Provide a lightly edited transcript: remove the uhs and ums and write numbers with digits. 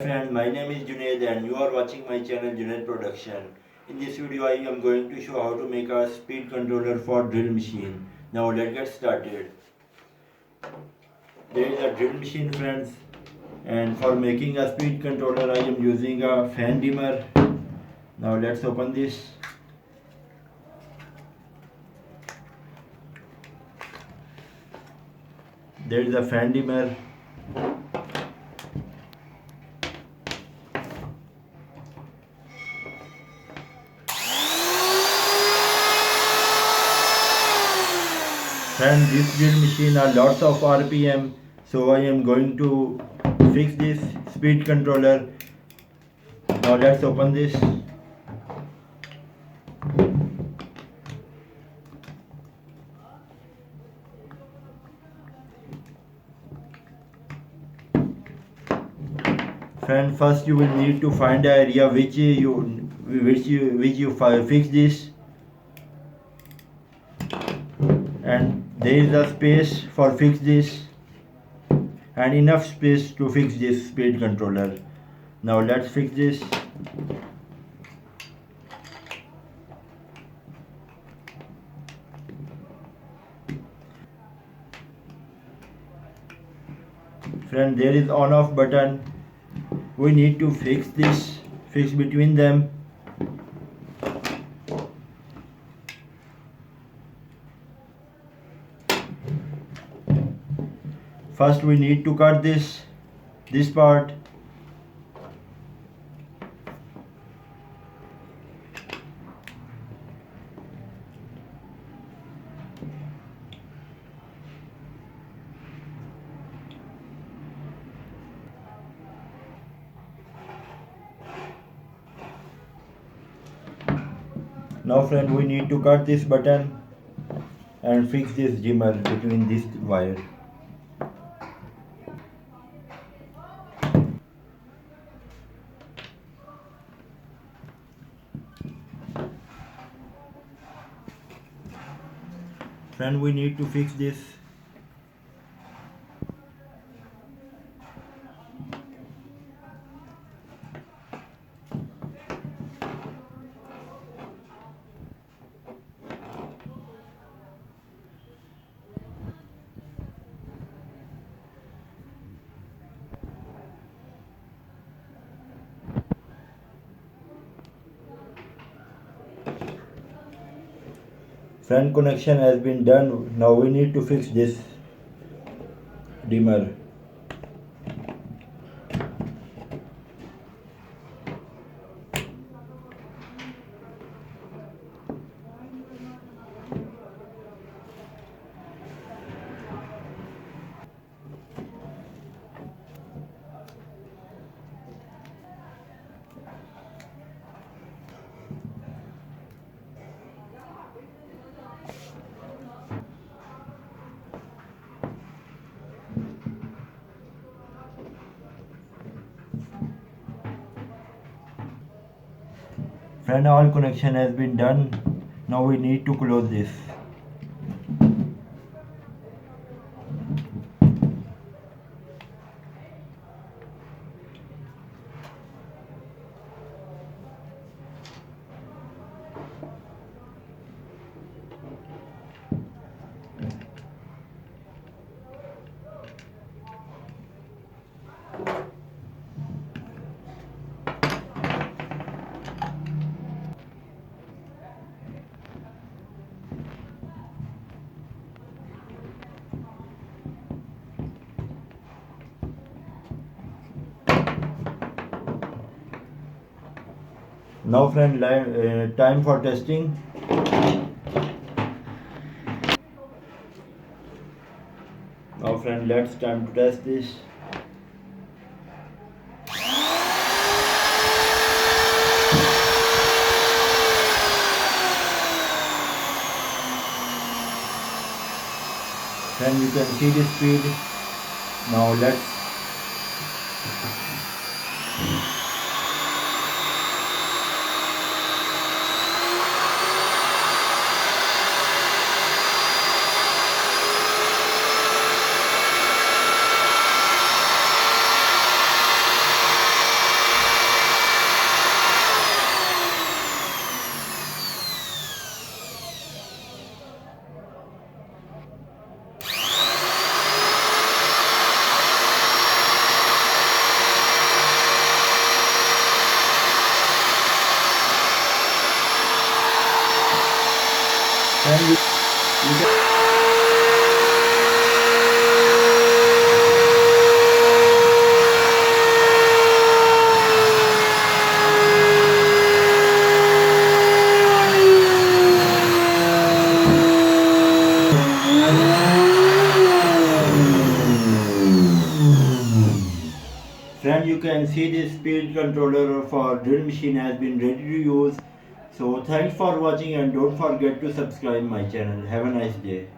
Friend, my name is Junaid and you are watching my channel Junaid Production. In this video I am going to show how to make a speed controller for drill machine. Now let's get started. There is a drill machine, friends, and for making a speed controller I am using a fan dimmer. Now let's open this. There is a fan dimmer. And this drill machine are lots of RPM, so I am going to fix this speed controller. Now let's open this. Friend, first you will need to find the area which you fix this, and there is a space for fix this and enough space to fix this speed controller. Now let's fix this. Friend, there is on off button. We need to fix between them. First we need to cut this part. Now friend, we need to cut this button and fix this dimmer between this wire. Friend, we need to fix this. Fan connection has been done. Now we need to fix this dimmer. Friend, all connection has been done. Now we need to close this. Now friend, time for testing. Now friend, let's time to test this. Then you can see the speed. Now let's Then you can Friend, you can see this speed controller for drill machine has been ready to use. So thanks for watching and don't forget to subscribe my channel. Have a nice day.